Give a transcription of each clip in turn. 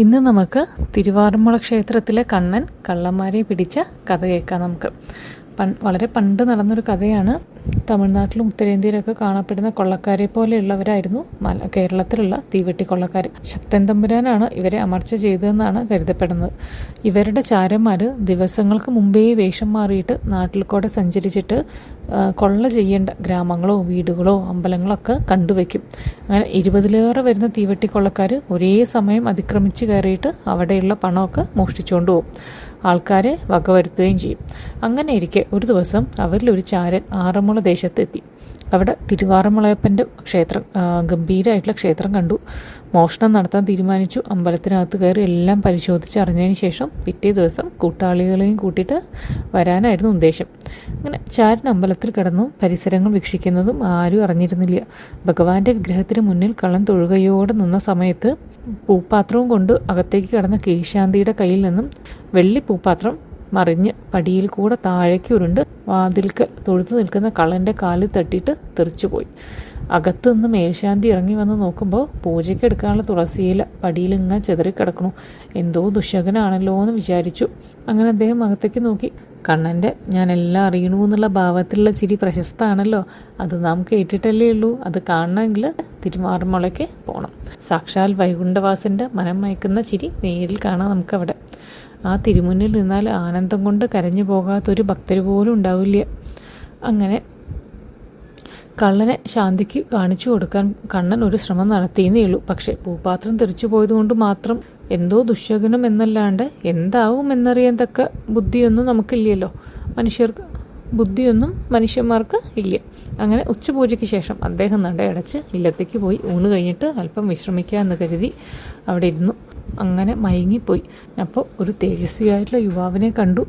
ഇന്ന് നമുക്ക് തിരുവാറന്മുള ക്ഷേത്രത്തിലെ കണ്ണൻ കള്ളന്മാരെ പിടിച്ച കഥ കേൾക്കാം. നമുക്ക് വളരെ പണ്ട് നടന്നൊരു കഥയാണ്. തമിഴ്നാട്ടിലും ഉത്തരേന്ത്യയിലൊക്കെ കാണപ്പെടുന്ന കൊള്ളക്കാരെ പോലെയുള്ളവരായിരുന്നു കേരളത്തിലുള്ള തീവെട്ടി കൊള്ളക്കാർ. ശക്തൻ തമ്പുരാനാണ് ഇവരെ അമർച്ച ചെയ്തതെന്നാണ് കരുതപ്പെടുന്നത്. ഇവരുടെ ചാരന്മാർ ദിവസങ്ങൾക്ക് മുമ്പേ വേഷം മാറിയിട്ട് നാട്ടിൽ കൂടെ സഞ്ചരിച്ചിട്ട് കൊള്ള ചെയ്യേണ്ട ഗ്രാമങ്ങളോ വീടുകളോ അമ്പലങ്ങളോ ഒക്കെ കണ്ടുവയ്ക്കും. അങ്ങനെ 20-ലേറെ വരുന്ന തീവെട്ടി കൊള്ളക്കാർ ഒരേ സമയം അതിക്രമിച്ച് കയറിയിട്ട് അവിടെയുള്ള പണമൊക്കെ മോഷ്ടിച്ചുകൊണ്ട് പോകും. ആൾക്കാരെ വകവരുത്തുകയും ചെയ്യും. അങ്ങനെ ഇരിക്കെ ഒരു ദിവസം അവരിലൊരു ചാരൻ ആറന്മുള ദേശത്തെത്തി. അവിടെ തിരുവാറന്മുളയപ്പൻ്റെ ക്ഷേത്രം, ഗംഭീരമായിട്ടുള്ള ക്ഷേത്രം കണ്ടു. മോഷണം നടത്താൻ തീരുമാനിച്ചു. അമ്പലത്തിനകത്ത് കയറി എല്ലാം പരിശോധിച്ച് അറിഞ്ഞതിന് ശേഷം പിറ്റേ ദിവസം കൂട്ടാളികളെയും കൂട്ടിയിട്ട് വരാനായിരുന്നു ഉദ്ദേശം. അങ്ങനെ ചാരൻ അമ്പലത്തിൽ കിടന്നു പരിസരങ്ങൾ വീക്ഷിക്കുന്നതും ആരും അറിഞ്ഞിരുന്നില്ല. ഭഗവാന്റെ വിഗ്രഹത്തിന് മുന്നിൽ കള്ളൻ തൊഴുകയോടെ നിന്ന സമയത്ത് പൂപ്പാത്രവും കൊണ്ട് അകത്തേക്ക് കിടന്ന കീശാന്തിയുടെ കയ്യിൽ നിന്നും വെള്ളി പൂപ്പാത്രം മറിഞ്ഞ് പടിയിൽ കൂടെ താഴേക്ക് ഉരുണ്ട് വാതിൽക്കൽ തൊഴുതു നിൽക്കുന്ന കള്ളൻ്റെ കാലിൽ തട്ടിയിട്ട് തെറിച്ചുപോയി. അകത്തു നിന്ന് മേൽശാന്തി ഇറങ്ങി വന്ന് നോക്കുമ്പോൾ പൂജയ്ക്ക് എടുക്കാനുള്ള തുളസിയില പടിയിലിങ്ങനെ ചെതറിക്കിടക്കണു. എന്തോ ദുശകനാണല്ലോ എന്ന് വിചാരിച്ചു. അങ്ങനെ അദ്ദേഹം അകത്തേക്ക് നോക്കി. കണ്ണൻ്റെ ഞാൻ എല്ലാം അറിയണു എന്നുള്ള ഭാവത്തിലുള്ള ചിരി പ്രശസ്തമാണല്ലോ. അത് നാം കേട്ടിട്ടല്ലേ ഉള്ളൂ. അത് കാണണമെങ്കിൽ തിരുവാറന്മുളയ്ക്ക് പോകണം. സാക്ഷാൽ വൈകുണ്ഠവാസൻ്റെ മനം മയക്കുന്ന ചിരി നേരിൽ കാണാം നമുക്കവിടെ. ആ തിരുമുന്നിൽ നിന്നാൽ ആനന്ദം കൊണ്ട് കരഞ്ഞു പോകാത്തൊരു ഭക്തർ പോലും ഉണ്ടാവില്ല. അങ്ങനെ കള്ളനെ ശാന്തിക്ക് കാണിച്ചു കൊടുക്കാൻ കണ്ണൻ ഒരു ശ്രമം നടത്തിയെന്നേ ഉള്ളൂ. പക്ഷേ പൂപ്പാത്രം തെറിച്ചു പോയതുകൊണ്ട് മാത്രം എന്തോ ദുശകനം എന്നല്ലാണ്ട് എന്താവും എന്നറിയാൻ തക്ക ബുദ്ധിയൊന്നും നമുക്കില്ലല്ലോ. ബുദ്ധിയൊന്നും മനുഷ്യന്മാർക്ക് ഇല്ല. അങ്ങനെ ഉച്ചപൂജയ്ക്ക് ശേഷം അദ്ദേഹം നടയടച്ച് ഇല്ലത്തേക്ക് പോയി. ഊണ് കഴിഞ്ഞിട്ട് അല്പം വിശ്രമിക്കാമെന്ന് കരുതി അവിടെ ഇരുന്നു. അങ്ങനെ മയങ്ങിപ്പോയി. അപ്പോൾ ഒരു തേജസ്വിയായിട്ടുള്ള യുവാവിനെ കണ്ടു.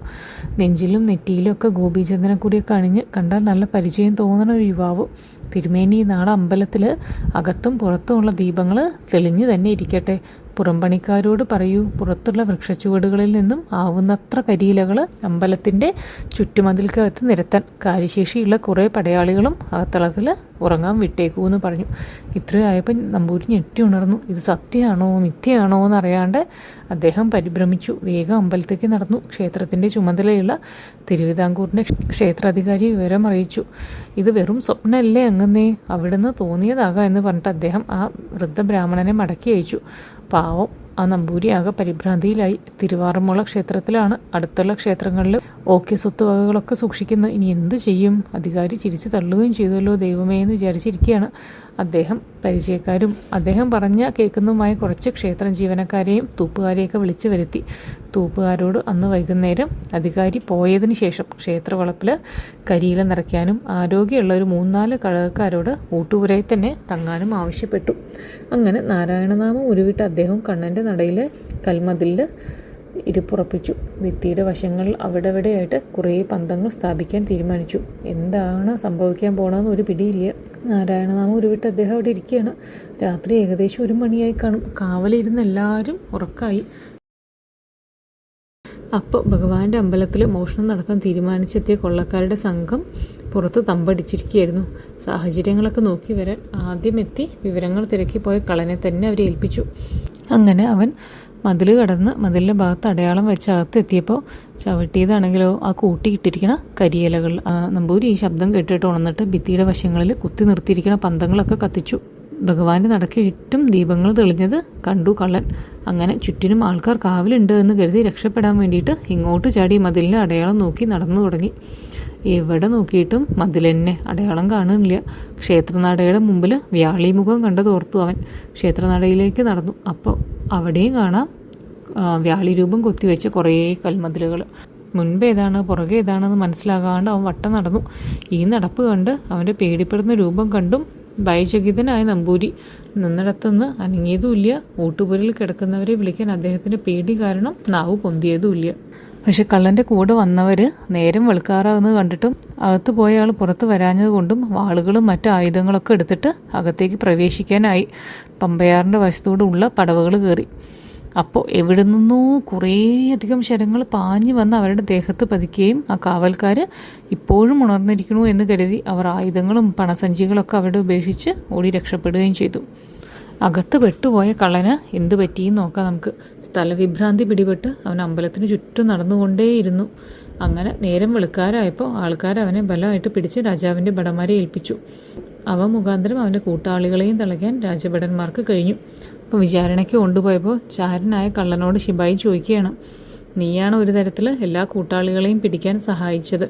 നെഞ്ചിലും നെറ്റിയിലും ഒക്കെ ഗോപീചന്ദനക്കുറിയൊക്കെ അണിഞ്ഞ് കണ്ടാൽ നല്ല പരിചയം തോന്നുന്ന ഒരു യുവാവ്. തിരുമേനി നാളെ അമ്പലത്തിൽ അകത്തും പുറത്തുമുള്ള ദീപങ്ങൾ തെളിഞ്ഞു തന്നെ ഇരിക്കട്ടെ. പുറംപണിക്കാരോട് പറയൂ, പുറത്തുള്ള വൃക്ഷച്ചുവടുകളിൽ നിന്നും ആവുന്നത്ര കരിയിലകൾ അമ്പലത്തിൻ്റെ ചുറ്റുമതിൽക്കകത്ത് നിരത്താൻ. കാര്യശേഷിയുള്ള കുറേ പടയാളികളും അകത്തളത്തിൽ ഉറങ്ങാൻ വിട്ടേക്കൂന്ന് പറഞ്ഞു. ഇത്രയായപ്പോൾ നമ്പൂരി ഞെട്ടി ഉണർന്നു. ഇത് സത്യമാണോ മിഥ്യയാണോ എന്നറിയാണ്ട് അദ്ദേഹം പരിഭ്രമിച്ചു. വേഗം അമ്പലത്തേക്ക് നടന്നു. ക്ഷേത്രത്തിൻ്റെ ചുമതലയുള്ള തിരുവിതാംകൂറിൻ്റെ ക്ഷേത്രാധികാരി വിവരം അറിയിച്ചു. ഇത് വെറും സ്വപ്നമല്ലേ അങ്ങന്നേ, അവിടുന്ന് തോന്നിയതാകാം എന്ന് പറഞ്ഞിട്ട് അദ്ദേഹം ആ വൃദ്ധബ്രാഹ്മണനെ മടക്കി അയച്ചു. പാവം ആ നമ്പൂരി ആകെ പരിഭ്രാന്തിയിലായി. തിരുവാറന്മുള ക്ഷേത്രത്തിലാണ് അടുത്തുള്ള ക്ഷേത്രങ്ങളിൽ ഓക്കെ സ്വത്ത് വകകളൊക്കെ സൂക്ഷിക്കുന്നത്. ഇനി എന്ത് ചെയ്യും? അധികാരി ചിരിച്ചു തള്ളുകയും ചെയ്തല്ലോ ദൈവമേ എന്ന് വിചാരിച്ചിരിക്കുകയാണ്. അദ്ദേഹം പരിചയക്കാരും അദ്ദേഹം പറഞ്ഞ കേൾക്കുന്നതുമായ കുറച്ച് ക്ഷേത്രം ജീവനക്കാരെയും തൂപ്പുകാരെയൊക്കെ വിളിച്ചു വരുത്തി. തൂപ്പുകാരോട് അന്ന് വൈകുന്നേരം അധികാരി പോയതിന് ശേഷം ക്ഷേത്രവളപ്പിൽ കരിയില നിറയ്ക്കാനും ആരോഗ്യമുള്ള ഒരു 3-4 കഴകക്കാരോട് ഊട്ടുപുരയിൽ തന്നെ തങ്ങാനും ആവശ്യപ്പെട്ടു. അങ്ങനെ നാരായണനാമം ഉരുവിട്ട് അദ്ദേഹം കണ്ണൻ്റെ നടയിൽ കൽമതിലിൽ ഇരിപ്പുറപ്പിച്ചു. ഭിത്തിയുടെ വശങ്ങളിൽ അവിടെവിടെയായിട്ട് കുറേ പന്തങ്ങൾ സ്ഥാപിക്കാൻ തീരുമാനിച്ചു. എന്താണ് സംഭവിക്കാൻ പോകണമെന്ന് ഒരു പിടിയില്ല. നാരായണനാമം ഉരുവിട്ട് അദ്ദേഹം അവിടെ ഇരിക്കുകയാണ്. രാത്രി ഏകദേശം 1 മണിയായി കാണും. കാവലിരുന്ന് എല്ലാവരും ഉറക്കായി. അപ്പോൾ ഭഗവാന്റെ അമ്പലത്തിൽ മോഷണം നടത്താൻ തീരുമാനിച്ചെത്തിയ കൊള്ളക്കാരുടെ സംഘം പുറത്ത് തമ്പടിച്ചിരിക്കുകയായിരുന്നു. സാഹചര്യങ്ങളൊക്കെ നോക്കി വരാൻ ആദ്യം എത്തി വിവരങ്ങൾ തിരക്കിപ്പോയ കള്ളനെ തന്നെ അവരെ ഏൽപ്പിച്ചു. അങ്ങനെ അവൻ മതിൽ കടന്ന് മതിലിൻ്റെ ഭാഗത്ത് അടയാളം വെച്ച് അകത്തെത്തിയപ്പോൾ ചവിട്ടിയതാണെങ്കിലോ ആ കൂട്ടിയിട്ടിരിക്കണ കരിയിലകൾ. നമ്പൂരി ഈ ശബ്ദം കേട്ടിട്ട് ഉണർന്നിട്ട് ഭിത്തിയുടെ വശങ്ങളിൽ കുത്തി നിർത്തിയിരിക്കണ പന്തങ്ങളൊക്കെ കത്തിച്ചു. ഭഗവാന്റെ നടക്ക് ചുറ്റും ദീപങ്ങൾ തെളിഞ്ഞത് കണ്ടു കള്ളൻ. അങ്ങനെ ചുറ്റിനും ആൾക്കാർ കാവലുണ്ട് എന്ന് കരുതി രക്ഷപ്പെടാൻ വേണ്ടിയിട്ട് ഇങ്ങോട്ട് ചാടി മതിലിൻ്റെ അടയാളം നോക്കി നടന്നു തുടങ്ങി. എവിടെ നോക്കിയിട്ടും മതിലെന്നെ, അടയാളം കാണുന്നില്ല. ക്ഷേത്രനടയുടെ മുമ്പിൽ വ്യാളിമുഖം കണ്ടതോർത്തു അവൻ. ക്ഷേത്രനടയിലേക്ക് നടന്നു. അപ്പോൾ അവിടെയും കാണാം വ്യാളി രൂപം കൊത്തിവെച്ച കുറേ കൽമതിലുകൾ. മുൻപ് ഏതാണ് പുറകെ ഏതാണെന്ന് മനസ്സിലാകാണ്ട് അവൻ വട്ടം നടന്നു. ഈ നടപ്പ് കണ്ട് അവൻ്റെ പേടിപ്പെടുന്ന രൂപം കണ്ടും ഭയചകിതനായ നമ്പൂരി നിന്നിടത്തുനിന്ന് അനങ്ങിയതുമില്ല. ഊട്ടുപുരയിൽ കിടക്കുന്നവരെ വിളിക്കാൻ അദ്ദേഹത്തിൻ്റെ പേടി കാരണം നാവ് പൊന്തിയതുമില്ല. പക്ഷെ കള്ളൻ്റെ കൂടെ വന്നവർ നേരം വെളുക്കാറാവുന്നത് കണ്ടിട്ടും അകത്ത് പോയ ആൾ പുറത്ത് വരാഞ്ഞത് കൊണ്ടും വാളുകളും മറ്റു ആയുധങ്ങളൊക്കെ എടുത്തിട്ട് അകത്തേക്ക് പ്രവേശിക്കാനായി പമ്പയാറിൻ്റെ വശത്തോടെ ഉള്ള പടവുകൾ കയറി. അപ്പോൾ എവിടെ നിന്നോ കുറേയധികം ശരങ്ങൾ പാഞ്ഞു വന്ന് അവരുടെ ദേഹത്ത് പതിക്കുകയും ആ കാവൽക്കാർ ഇപ്പോഴും ഉണർന്നിരിക്കണു എന്ന് കരുതി അവർ ആയുധങ്ങളും പണസഞ്ചികളൊക്കെ അവിടെ ഉപേക്ഷിച്ച് ഓടി രക്ഷപ്പെടുകയും ചെയ്തു. അകത്ത് പെട്ടുപോയ കള്ളന് എന്ത് പറ്റിയെന്ന് നോക്കാം നമുക്ക്. സ്ഥലവിഭ്രാന്തി പിടിപെട്ട് അവൻ അമ്പലത്തിന് ചുറ്റും നടന്നുകൊണ്ടേയിരുന്നു. അങ്ങനെ നേരം വെളുക്കാരായപ്പോൾ ആൾക്കാർ അവനെ ബലമായിട്ട് പിടിച്ച് രാജാവിൻ്റെ ഭടന്മാരെ ഏൽപ്പിച്ചു. അവ മുഖാന്തരം അവൻ്റെ കൂട്ടാളികളെയും തളയ്ക്കാൻ രാജഭടന്മാർക്ക് കഴിഞ്ഞു. അപ്പോൾ വിചാരണയ്ക്ക് കൊണ്ടുപോയപ്പോൾ ചാരനായ കള്ളനോട് ശിപായി ചോദിക്കുകയാണ്, നീയാണ് ഒരു തരത്തിൽ എല്ലാ കൂട്ടാളികളെയും പിടിക്കാൻ സഹായിച്ചത്,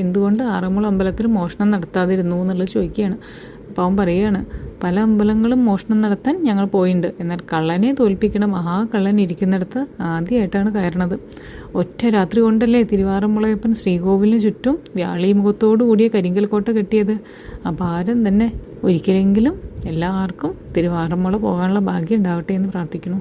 എന്തുകൊണ്ട് ആറന്മുള അമ്പലത്തിൽ മോഷണം നടത്താതിരുന്നു എന്നുള്ളത് ചോദിക്കുകയാണ്. അപ്പോൾ അവൻ പറയുകയാണ്, പല അമ്പലങ്ങളും മോഷണം നടത്താൻ ഞങ്ങൾ പോയിട്ടുണ്ട്, എന്നാൽ കള്ളനെ തോൽപ്പിക്കണ മഹാകള്ളൻ ഇരിക്കുന്നിടത്ത് ആദ്യമായിട്ടാണ് കയറണത്. ഒറ്റ രാത്രി കൊണ്ടല്ലേ തിരുവാറന്മുളയപ്പൻ ശ്രീകോവിലിന് ചുറ്റും വ്യാളീമുഖത്തോടു കൂടിയ കരിങ്കൽ കോട്ട കെട്ടിയത്. അപ്പോൾ ആരും തന്നെ ഒരിക്കലെങ്കിലും എല്ലാവർക്കും തിരുവാറന്മുള പോകാനുള്ള ഭാഗ്യം ഉണ്ടാവട്ടെ എന്ന് പ്രാർത്ഥിക്കുന്നു.